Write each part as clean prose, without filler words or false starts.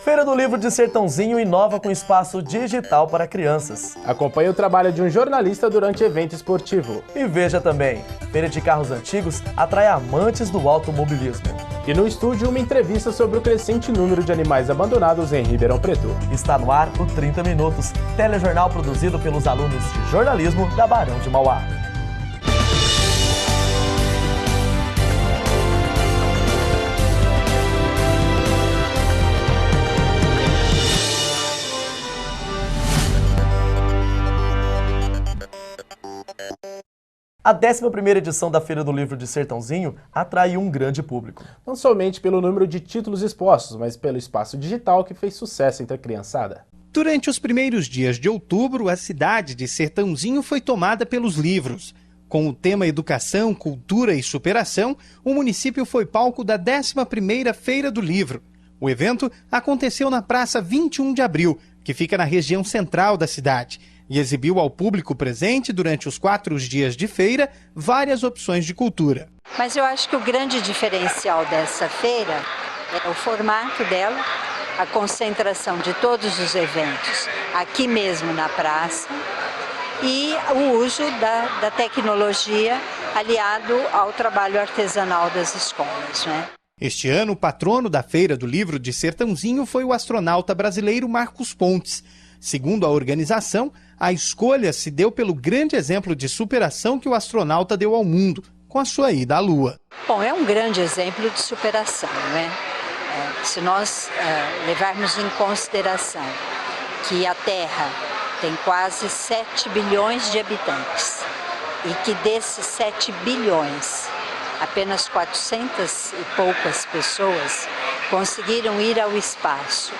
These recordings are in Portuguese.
Feira do Livro de Sertãozinho inova com espaço digital para crianças. Acompanhe o trabalho de um jornalista durante evento esportivo. E veja também, Feira de Carros Antigos atrai amantes do automobilismo. E no estúdio, uma entrevista sobre o crescente número de animais abandonados em Ribeirão Preto. Está no ar o 30 Minutos, telejornal produzido pelos alunos de jornalismo da Barão de Mauá. A 11ª edição da Feira do Livro de Sertãozinho atraiu um grande público. Não somente pelo número de títulos expostos, mas pelo espaço digital que fez sucesso entre a criançada. Durante os primeiros dias de outubro, a cidade de Sertãozinho foi tomada pelos livros. Com o tema Educação, Cultura e Superação, o município foi palco da 11ª Feira do Livro. O evento aconteceu na Praça 21 de Abril, que fica na região central da cidade, e exibiu ao público presente, durante os 4 dias de feira, várias opções de cultura. Mas eu acho que o grande diferencial dessa feira é o formato dela, a concentração de todos os eventos aqui mesmo na praça e o uso da tecnologia aliado ao trabalho artesanal das escolas, né? Este ano, o patrono da Feira do Livro de Sertãozinho foi o astronauta brasileiro Marcos Pontes. Segundo a organização, a escolha se deu pelo grande exemplo de superação que o astronauta deu ao mundo, com a sua ida à Lua. Bom, é um grande exemplo de superação, né? Se nós levarmos em consideração que a Terra tem quase 7 bilhões de habitantes e que desses 7 bilhões, apenas 400 e poucas pessoas conseguiram ir ao espaço,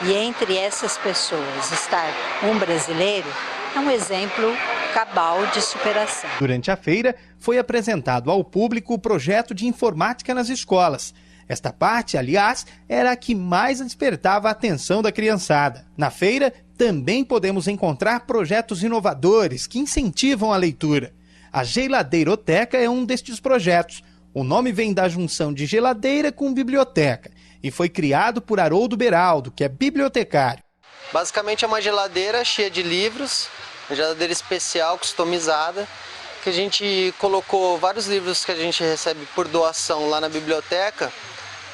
e entre essas pessoas estar um brasileiro, é um exemplo cabal de superação. Durante a feira, foi apresentado ao público o projeto de informática nas escolas. Esta parte, aliás, era a que mais despertava a atenção da criançada. Na feira, também podemos encontrar projetos inovadores que incentivam a leitura. A Geladeiroteca é um destes projetos. O nome vem da junção de geladeira com biblioteca e foi criado por Haroldo Beraldo, que é bibliotecário. Basicamente é uma geladeira cheia de livros, uma geladeira especial, customizada, que a gente colocou vários livros que a gente recebe por doação lá na biblioteca,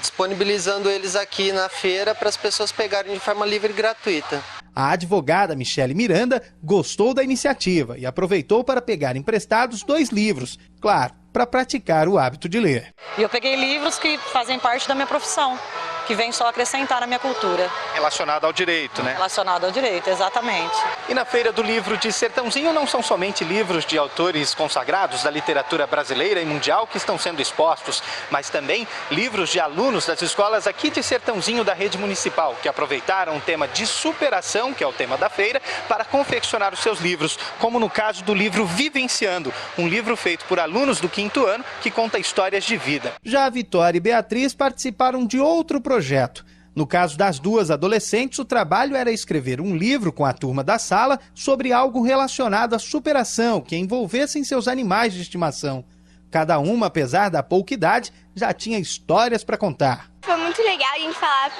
disponibilizando eles aqui na feira para as pessoas pegarem de forma livre e gratuita. A advogada Michele Miranda gostou da iniciativa e aproveitou para pegar emprestados 2 livros, claro, para praticar o hábito de ler. E eu peguei livros que fazem parte da minha profissão, que vem só acrescentar na minha cultura. Relacionado ao direito, né? Relacionado ao direito, exatamente. E na Feira do Livro de Sertãozinho não são somente livros de autores consagrados da literatura brasileira e mundial que estão sendo expostos, mas também livros de alunos das escolas aqui de Sertãozinho da rede municipal, que aproveitaram o tema de superação, que é o tema da feira, para confeccionar os seus livros, como no caso do livro Vivenciando, um livro feito por alunos do 5º ano que conta histórias de vida. Já a Vitória e Beatriz participaram de outro projeto. No caso das 2 adolescentes, o trabalho era escrever um livro com a turma da sala sobre algo relacionado à superação, que envolvessem seus animais de estimação. Cada uma, apesar da pouca idade, já tinha histórias para contar. Foi muito legal a gente falar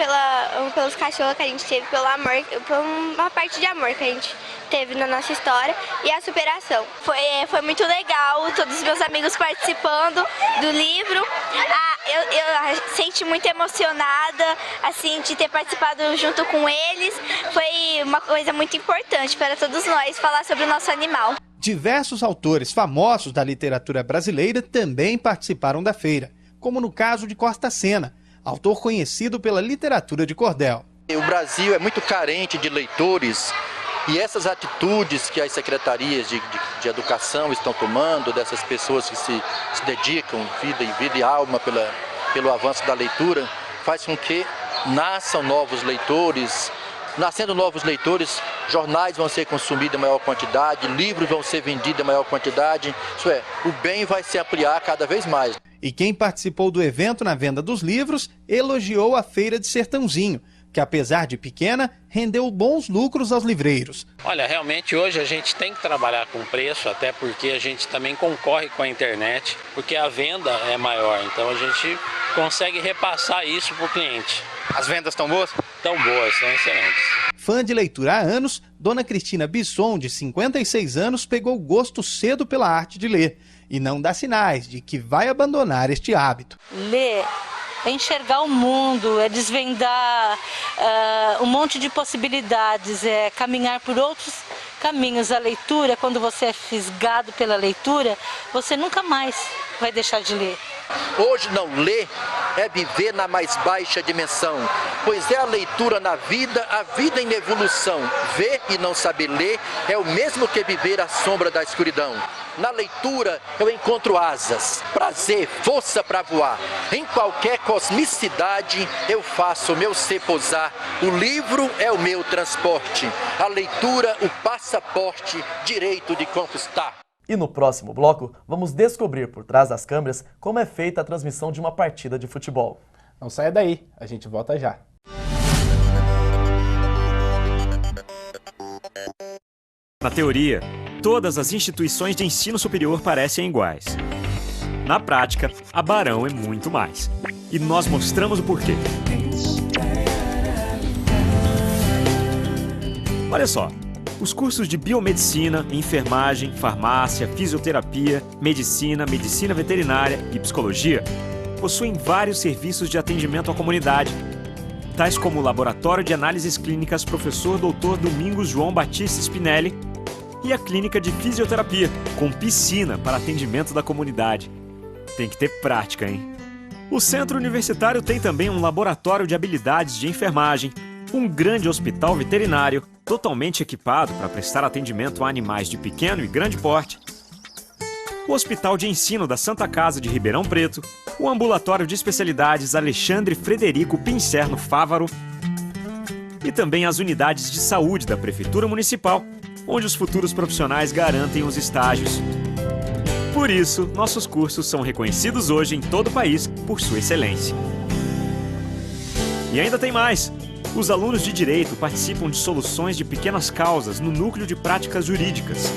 pelos cachorros que a gente teve, pelo amor, por uma parte de amor que a gente teve na nossa história e a superação. Foi muito legal, todos os meus amigos participando do livro. Eu senti muito emocionada assim, de ter participado junto com eles. Foi uma coisa muito importante para todos nós falar sobre o nosso animal. Diversos autores famosos da literatura brasileira também participaram da feira, como no caso de Costa Sena, autor conhecido pela literatura de cordel. O Brasil é muito carente de leitores e essas atitudes que as secretarias de educação estão tomando, dessas pessoas que se dedicam vida e alma pelo avanço da leitura, faz com que nasçam novos leitores. Nascendo novos leitores, jornais vão ser consumidos em maior quantidade, livros vão ser vendidos em maior quantidade, isso é, o bem vai se ampliar cada vez mais. E quem participou do evento na venda dos livros elogiou a Feira de Sertãozinho, que apesar de pequena, rendeu bons lucros aos livreiros. Olha, realmente hoje a gente tem que trabalhar com preço, até porque a gente também concorre com a internet, porque a venda é maior, então a gente consegue repassar isso para o cliente. As vendas estão boas? tão boas, são excelentes. Fã de leitura há anos, Dona Cristina Bisson, de 56 anos, pegou gosto cedo pela arte de ler e não dá sinais de que vai abandonar este hábito. Ler é enxergar o mundo, é desvendar um monte de possibilidades, é caminhar por outros caminhos. A leitura, quando você é fisgado pela leitura, você nunca mais vai deixar de ler. Hoje não ler é viver na mais baixa dimensão, pois é a leitura na vida, a vida em evolução. Ver e não saber ler é o mesmo que viver à sombra da escuridão. Na leitura eu encontro asas, prazer, força para voar. Em qualquer cosmicidade eu faço o meu ser pousar. O livro é o meu transporte, a leitura o passaporte, direito de conquistar. E no próximo bloco, vamos descobrir por trás das câmeras como é feita a transmissão de uma partida de futebol. Não saia daí, a gente volta já. Na teoria, todas as instituições de ensino superior parecem iguais. Na prática, a Barão é muito mais. E nós mostramos o porquê. Olha só. Os cursos de biomedicina, enfermagem, farmácia, fisioterapia, medicina, medicina veterinária e psicologia possuem vários serviços de atendimento à comunidade, tais como o Laboratório de Análises Clínicas Professor Dr. Domingos João Batista Spinelli e a Clínica de Fisioterapia, com piscina para atendimento da comunidade. Tem que ter prática, hein? O Centro Universitário tem também um laboratório de habilidades de enfermagem, um grande hospital veterinário, totalmente equipado para prestar atendimento a animais de pequeno e grande porte, o Hospital de Ensino da Santa Casa de Ribeirão Preto, o Ambulatório de Especialidades Alexandre Frederico Pincerno Fávaro e também as unidades de saúde da Prefeitura Municipal, onde os futuros profissionais garantem os estágios. Por isso, nossos cursos são reconhecidos hoje em todo o país por sua excelência. E ainda tem mais! Os alunos de Direito participam de soluções de pequenas causas no Núcleo de Práticas Jurídicas.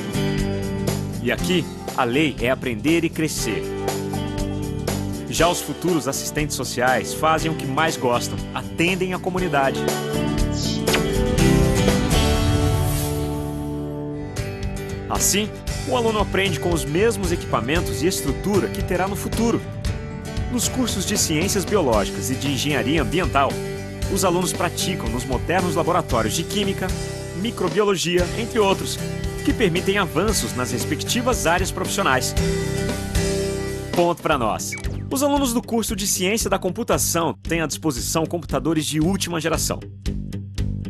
E aqui, a lei é aprender e crescer. Já os futuros assistentes sociais fazem o que mais gostam, atendem a comunidade. Assim, o aluno aprende com os mesmos equipamentos e estrutura que terá no futuro. Nos cursos de Ciências Biológicas e de Engenharia Ambiental, os alunos praticam nos modernos laboratórios de Química, Microbiologia, entre outros, que permitem avanços nas respectivas áreas profissionais. Ponto para nós. Os alunos do curso de Ciência da Computação têm à disposição computadores de última geração.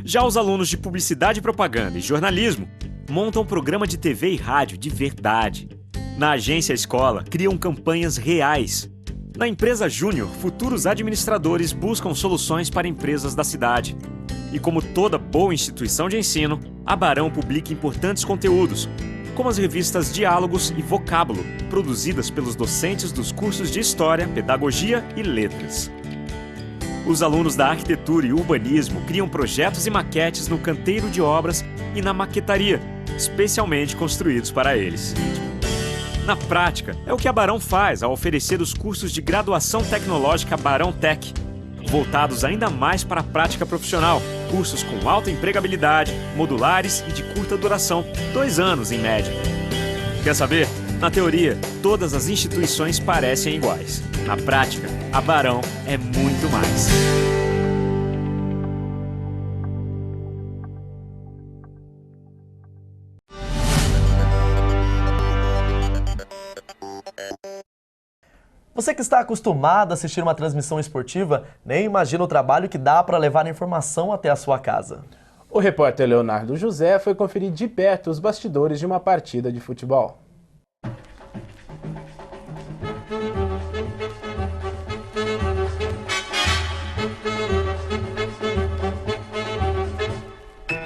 Já os alunos de Publicidade e Propaganda e Jornalismo montam programa de TV e rádio de verdade. Na Agência Escola, criam campanhas reais. Na Empresa Júnior, futuros administradores buscam soluções para empresas da cidade. E como toda boa instituição de ensino, a Barão publica importantes conteúdos, como as revistas Diálogos e Vocábulo, produzidas pelos docentes dos cursos de História, Pedagogia e Letras. Os alunos da Arquitetura e Urbanismo criam projetos e maquetes no canteiro de obras e na maquetaria, especialmente construídos para eles. Na prática, é o que a Barão faz ao oferecer os cursos de graduação tecnológica Barão Tech, voltados ainda mais para a prática profissional, cursos com alta empregabilidade, modulares e de curta duração, 2 anos em média. Quer saber? Na teoria, todas as instituições parecem iguais. Na prática, a Barão é muito mais. Você que está acostumado a assistir uma transmissão esportiva, nem imagina o trabalho que dá para levar a informação até a sua casa. O repórter Leonardo José foi conferir de perto os bastidores de uma partida de futebol.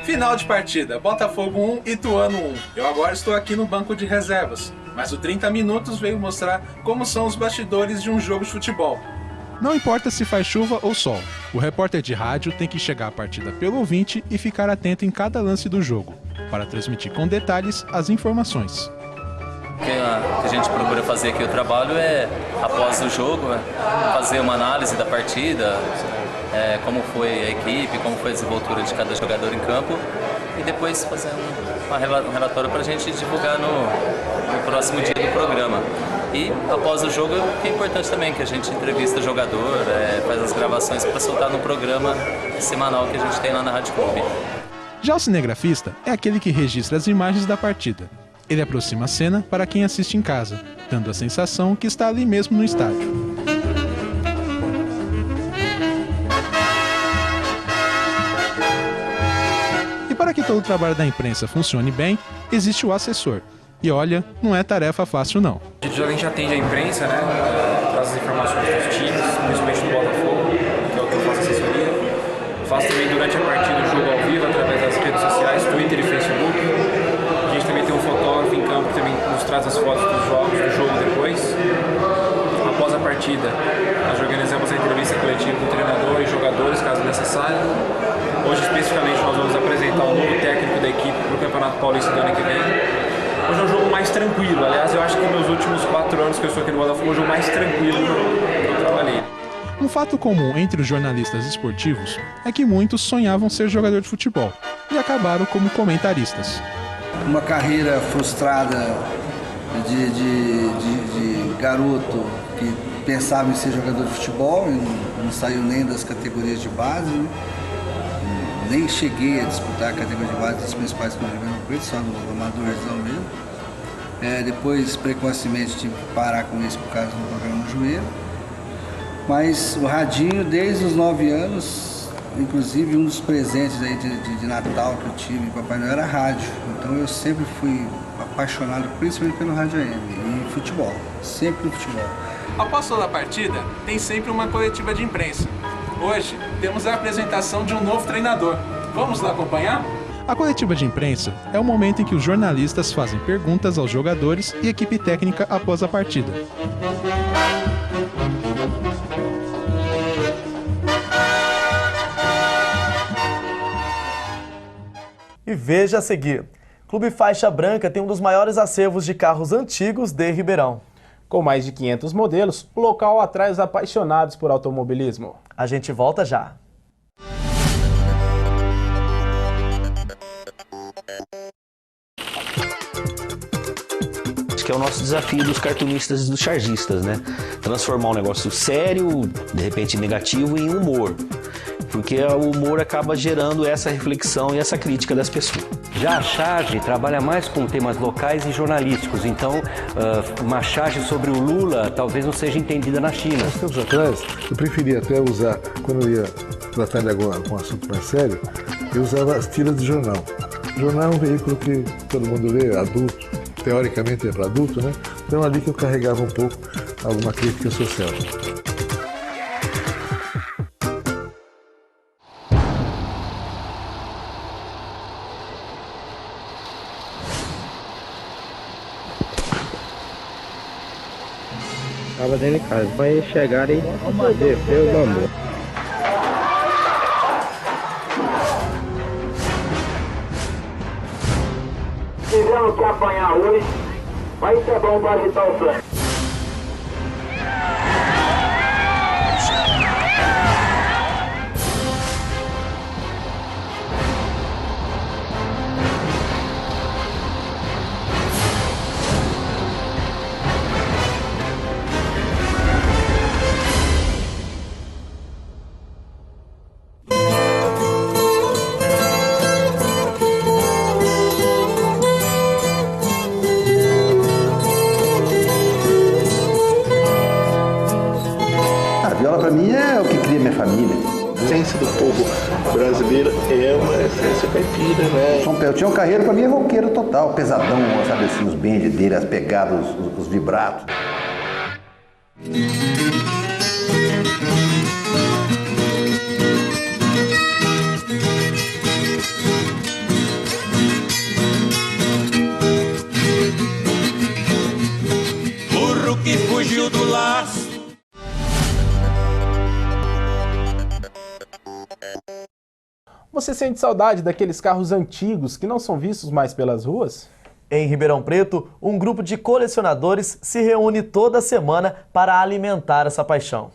Final de partida, Botafogo 1, Ituano 1. Eu agora estou aqui no banco de reservas, mas o 30 Minutos veio mostrar como são os bastidores de um jogo de futebol. Não importa se faz chuva ou sol, o repórter de rádio tem que chegar à partida pelo ouvinte e ficar atento em cada lance do jogo, para transmitir com detalhes as informações. O que a gente procura fazer aqui, o trabalho é, após o jogo, fazer uma análise da partida, como foi a equipe, como foi a desenvoltura de cada jogador em campo, e depois fazer um relatório para a gente divulgar no próximo dia do programa. E após o jogo, é importante também que a gente entrevista o jogador, faz as gravações para soltar no programa semanal que a gente tem lá na Rádio Clube. Já o cinegrafista é aquele que registra as imagens da partida. Ele aproxima a cena para quem assiste em casa, dando a sensação que está ali mesmo no estádio. E para que todo o trabalho da imprensa funcione bem, existe o assessor. E olha, não é tarefa fácil não. A gente atende a imprensa, né? Traz as informações dos times, principalmente do Botafogo, que é o que eu faço assessoria. Faço também durante a partida o jogo ao vivo, através das redes sociais, Twitter e Facebook. A gente também tem um fotógrafo em campo que também nos traz as fotos dos jogos, do jogo depois. Após a partida, nós organizamos a entrevista coletiva com o treinador e jogadores, caso necessário. Hoje, especificamente, nós vamos apresentar o novo técnico da equipe para o Campeonato Paulista do ano que vem. Hoje é um jogo mais tranquilo, aliás, eu acho que nos últimos 4 anos que eu estou aqui no Botafogo, hoje é o mais tranquilo que eu trabalhei. Um fato comum entre os jornalistas esportivos é que muitos sonhavam ser jogador de futebol e acabaram como comentaristas. Uma carreira frustrada de garoto que pensava em ser jogador de futebol e não saiu nem das categorias de base, né? Nem cheguei a disputar a categoria de base das principais clubes de Ribeirão Preto, só no amadorzão mesmo. Depois, precocemente, tive que parar com isso por causa do problema no joelho. Mas o radinho, desde os 9 anos, inclusive um dos presentes aí de Natal que eu tive, Papai Noel, era rádio. Então eu sempre fui apaixonado, principalmente pelo rádio AM e futebol, sempre no futebol. Após toda a partida, tem sempre uma coletiva de imprensa. Hoje, temos a apresentação de um novo treinador. Vamos lá acompanhar? A coletiva de imprensa é o momento em que os jornalistas fazem perguntas aos jogadores e equipe técnica após a partida. E veja a seguir. Clube Faixa Branca tem um dos maiores acervos de carros antigos de Ribeirão. Com mais de 500 modelos, o local atrai os apaixonados por automobilismo. A gente volta já. Que é o nosso desafio dos cartunistas e dos chargistas, né? Transformar um negócio sério, de repente negativo, em humor. Porque o humor acaba gerando essa reflexão e essa crítica das pessoas. Já a charge trabalha mais com temas locais e jornalísticos, então uma charge sobre o Lula talvez não seja entendida na China. Há tempos atrás, eu preferia até usar, quando eu ia tratar de algum assunto mais sério, eu usava as tiras de jornal. O jornal é um veículo que todo mundo lê, adulto, teoricamente é para adulto, né? Então ali que eu carregava um pouco alguma crítica social. Estava dentro de casa, vai chegar e desceu o bambu. Tivemos que apanhar hoje, mas isso é bom para agitar o sangue. Para mim é o que cria minha família. A essência do povo brasileiro é uma essência caipira, né? São Peltião Carreiro para mim é roqueiro total, pesadão, sabe assim, os bends dele, as pegadas, os vibratos. Burro que fugiu do laço. Você sente saudade daqueles carros antigos que não são vistos mais pelas ruas? Em Ribeirão Preto, um grupo de colecionadores se reúne toda semana para alimentar essa paixão.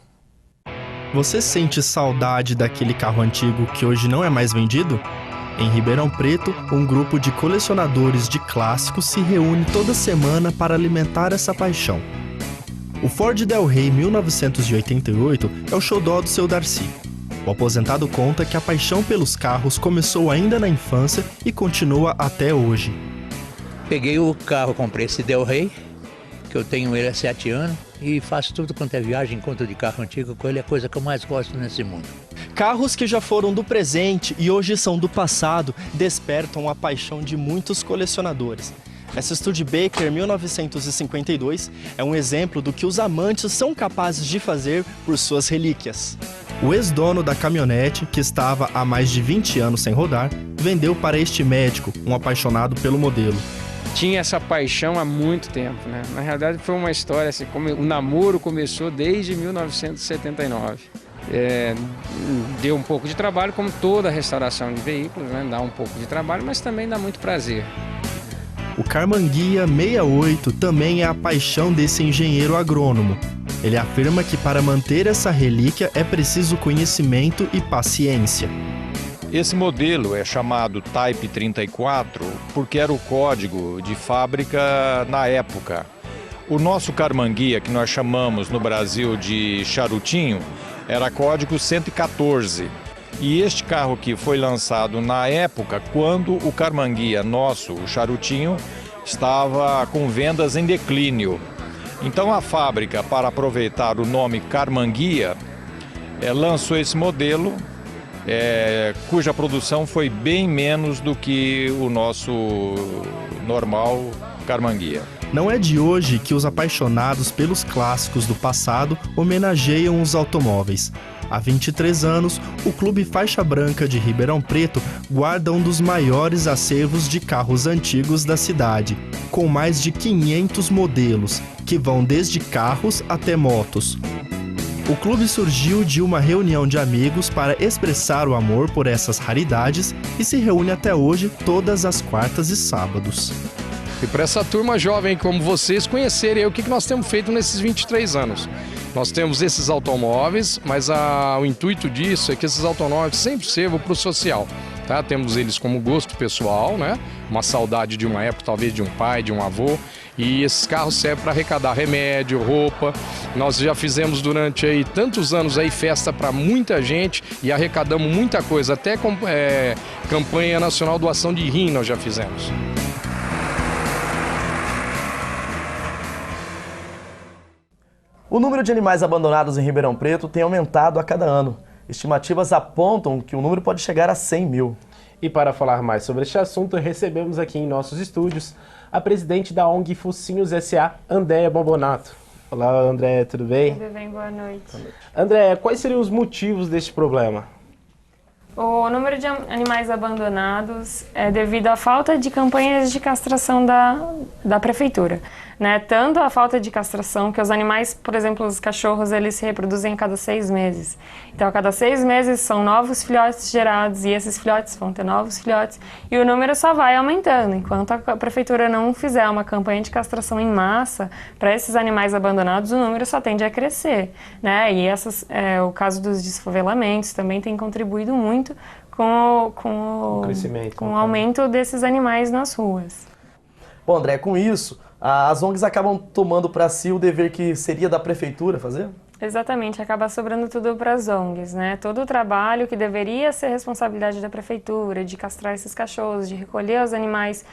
Você sente saudade daquele carro antigo que hoje não é mais vendido? Em Ribeirão Preto, um grupo de colecionadores de clássicos se reúne toda semana para alimentar essa paixão. O Ford Del Rey 1988 é o xodó do seu Darcy. O aposentado conta que a paixão pelos carros começou ainda na infância e continua até hoje. Peguei o carro, comprei esse Del Rey, que eu tenho ele há 7 anos, e faço tudo quanto é viagem, encontro de carro antigo com ele, é a coisa que eu mais gosto nesse mundo. Carros que já foram do presente e hoje são do passado despertam a paixão de muitos colecionadores. Essa Studebaker 1952 é um exemplo do que os amantes são capazes de fazer por suas relíquias. O ex-dono da caminhonete, que estava há mais de 20 anos sem rodar, vendeu para este médico, um apaixonado pelo modelo. Tinha essa paixão há muito tempo, né? Na realidade foi uma história assim, como o namoro começou desde 1979. Deu um pouco de trabalho, como toda restauração de veículos, né? Dá um pouco de trabalho, mas também dá muito prazer. O Karmann-Ghia 68 também é a paixão desse engenheiro agrônomo. Ele afirma que para manter essa relíquia é preciso conhecimento e paciência. Esse modelo é chamado Type 34 porque era o código de fábrica na época. O nosso Karmann-Ghia, que nós chamamos no Brasil de charutinho, era código 114. E este carro aqui foi lançado na época quando o Karmann-Ghia nosso, o charutinho, estava com vendas em declínio. Então a fábrica, para aproveitar o nome Karmann-Ghia, lançou esse modelo, cuja produção foi bem menos do que o nosso normal Karmann-Ghia. Não é de hoje que os apaixonados pelos clássicos do passado homenageiam os automóveis. Há 23 anos, o Clube Faixa Branca de Ribeirão Preto guarda um dos maiores acervos de carros antigos da cidade, com mais de 500 modelos, que vão desde carros até motos. O clube surgiu de uma reunião de amigos para expressar o amor por essas raridades e se reúne até hoje todas as quartas e sábados. E para essa turma jovem como vocês conhecerem o que nós temos feito nesses 23 anos. Nós temos esses automóveis, mas o intuito disso é que esses automóveis sempre sirvam para o social. Tá? Temos eles como gosto pessoal, né? Uma saudade de uma época, talvez de um pai, de um avô. E esses carros servem para arrecadar remédio, roupa. Nós já fizemos durante aí tantos anos aí festa para muita gente e arrecadamos muita coisa. Até campanha nacional doação de rim nós já fizemos. O número de animais abandonados em Ribeirão Preto tem aumentado a cada ano. Estimativas apontam que o número pode chegar a 100 mil. E para falar mais sobre este assunto, recebemos aqui em nossos estúdios a presidente da ONG Focinhos S.A., Andréia Bombonato. Olá, Andréia, tudo bem? Tudo bem, boa noite. Andréia, quais seriam os motivos deste problema? O número de animais abandonados é devido à falta de campanhas de castração da prefeitura, né? Tanto a falta de castração, que os animais, por exemplo, os cachorros, eles se reproduzem a cada 6 meses. Então, a cada 6 meses são novos filhotes gerados e esses filhotes vão ter novos filhotes e o número só vai aumentando. Enquanto a prefeitura não fizer uma campanha de castração em massa para esses animais abandonados, o número só tende a crescer, né? E o caso dos desfavelamentos também tem contribuído muito com o aumento desses animais nas ruas. Bom, André, com isso, as ONGs acabam tomando para si o dever que seria da prefeitura fazer? Exatamente, acaba sobrando tudo para as ONGs, né? Todo o trabalho que deveria ser responsabilidade da prefeitura, de castrar esses cachorros, de recolher os animais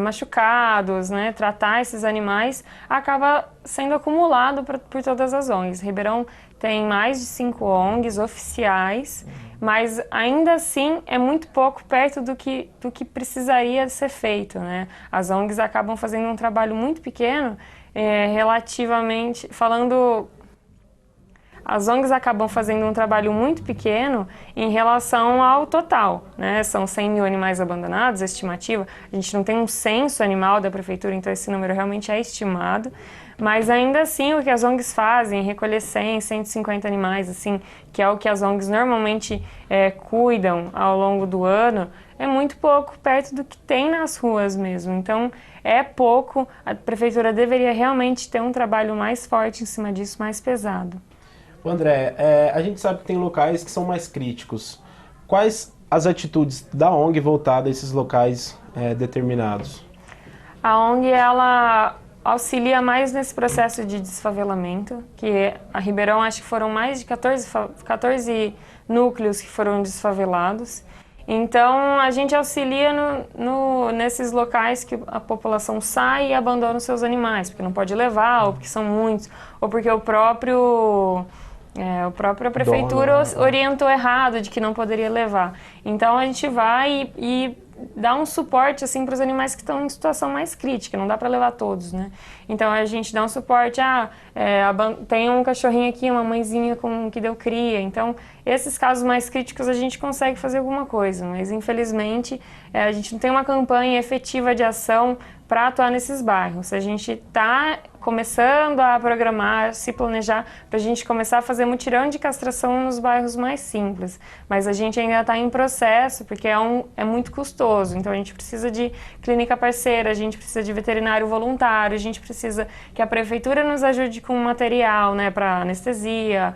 machucados, né? Tratar esses animais, acaba sendo acumulado por todas as ONGs. Ribeirão tem mais de 5 ONGs oficiais, mas ainda assim é muito pouco perto do que precisaria ser feito, né? As ONGs acabam fazendo um trabalho muito pequeno, relativamente, falando... As ONGs acabam fazendo um trabalho muito pequeno em relação ao total, né? São 100 mil animais abandonados, a estimativa. A gente não tem um censo animal da prefeitura, então esse número realmente é estimado. Mas ainda assim, o que as ONGs fazem, recolher 100, 150 animais, assim, que é o que as ONGs normalmente cuidam ao longo do ano, é muito pouco perto do que tem nas ruas mesmo. Então, é pouco, a prefeitura deveria realmente ter um trabalho mais forte em cima disso, mais pesado. André, a gente sabe que tem locais que são mais críticos. Quais as atitudes da ONG voltada a esses locais determinados? A ONG, ela auxilia mais nesse processo de desfavelamento, que a Ribeirão, acho que foram mais de 14 núcleos que foram desfavelados. Então, a gente auxilia nesses locais que a população sai e abandona os seus animais, porque não pode levar, ou porque são muitos, ou porque a própria prefeitura orientou errado de que não poderia levar. Então, a gente vai e dá um suporte assim para os animais que estão em situação mais crítica, não dá para levar todos, né? Então a gente dá um suporte, tem um cachorrinho aqui, uma mãezinha que deu cria, então esses casos mais críticos a gente consegue fazer alguma coisa, mas infelizmente a gente não tem uma campanha efetiva de ação para atuar nesses bairros. A gente está começando a programar, se planejar para a gente começar a fazer mutirão de castração nos bairros mais simples, mas a gente ainda está em processo porque é muito custoso, então a gente precisa de clínica parceira, a gente precisa de veterinário voluntário, a gente precisa que a prefeitura nos ajude com material, né, para anestesia,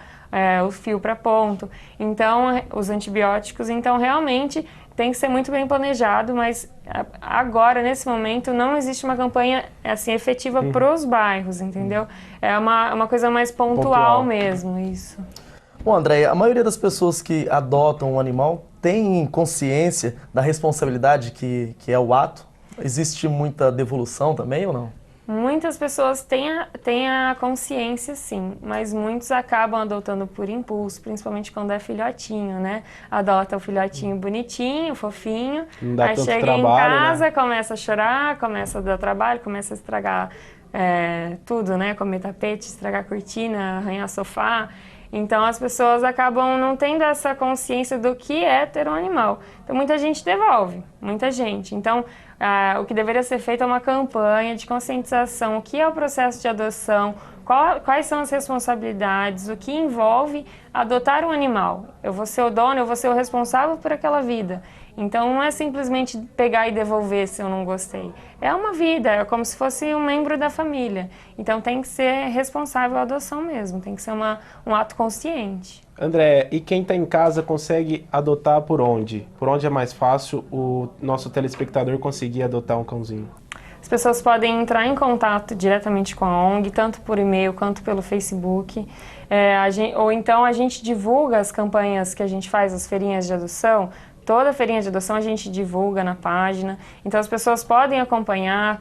o fio para ponto, então os antibióticos, então realmente tem que ser muito bem planejado, mas agora, nesse momento, não existe uma campanha assim, efetiva para os bairros, entendeu? É uma coisa mais pontual mesmo, isso. Bom, Andréia, a maioria das pessoas que adotam um animal tem consciência da responsabilidade que é o ato? Existe muita devolução também ou não? Muitas pessoas têm a consciência, sim, mas muitos acabam adotando por impulso, principalmente quando é filhotinho, né? Adota o filhotinho bonitinho, fofinho, aí chega em casa, né? Começa a chorar, começa a dar trabalho, começa a estragar tudo, né? Comer tapete, estragar cortina, arranhar sofá. Então as pessoas acabam não tendo essa consciência do que é ter um animal. Então muita gente devolve, muita gente. Então o que deveria ser feito é uma campanha de conscientização, o que é o processo de adoção, quais são as responsabilidades, o que envolve adotar um animal. Eu vou ser o dono, eu vou ser o responsável por aquela vida. Então não é simplesmente pegar e devolver se eu não gostei. É uma vida, é como se fosse um membro da família. Então tem que ser responsável a adoção mesmo, tem que ser um ato consciente. André, e quem está em casa consegue adotar por onde? Por onde é mais fácil o nosso telespectador conseguir adotar um cãozinho? As pessoas podem entrar em contato diretamente com a ONG, tanto por e-mail quanto pelo Facebook. Ou então a gente divulga as campanhas que a gente faz, as feirinhas de adoção. Toda feirinha de adoção a gente divulga na página, então as pessoas podem acompanhar,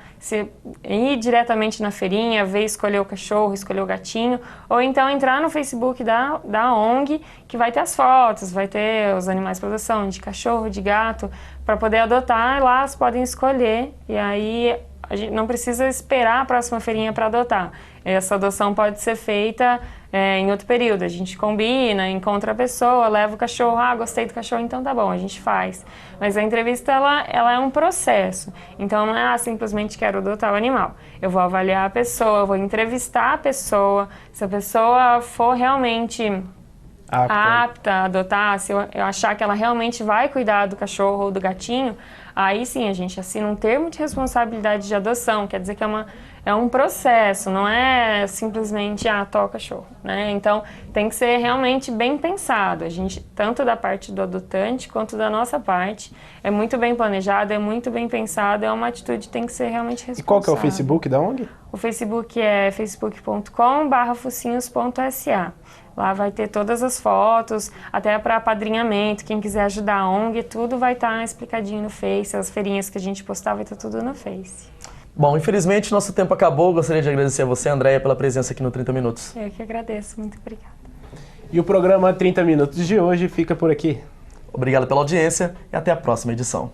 ir diretamente na feirinha, ver, escolher o cachorro, escolher o gatinho, ou então entrar no Facebook da ONG, que vai ter as fotos, vai ter os animais para adoção, de cachorro, de gato, para poder adotar, lá elas podem escolher, e aí a gente não precisa esperar a próxima feirinha para adotar. Essa adoção pode ser feita em outro período, a gente combina, encontra a pessoa, leva o cachorro, gostei do cachorro, então tá bom, a gente faz. Mas a entrevista, ela é um processo, então não é simplesmente quero adotar o animal. Eu vou avaliar a pessoa, eu vou entrevistar a pessoa, se a pessoa for realmente apta a adotar, se eu achar que ela realmente vai cuidar do cachorro ou do gatinho, aí sim a gente assina um termo de responsabilidade de adoção, quer dizer que é um processo, não é simplesmente toca o cachorro, né? Então tem que ser realmente bem pensado, a gente, tanto da parte do adotante quanto da nossa parte, é muito bem planejado, é muito bem pensado, é uma atitude que tem que ser realmente responsável. E qual que é o Facebook da ONG? O Facebook é facebook.com/focinhos.sa. Lá vai ter todas as fotos, até para apadrinhamento, quem quiser ajudar a ONG, tudo vai estar explicadinho no Face, as feirinhas que a gente postar vai estar tudo no Face. Bom, infelizmente nosso tempo acabou, gostaria de agradecer a você, Andréia, pela presença aqui no 30 Minutos. Eu que agradeço, muito obrigada. E o programa 30 Minutos de hoje fica por aqui. Obrigado pela audiência e até a próxima edição.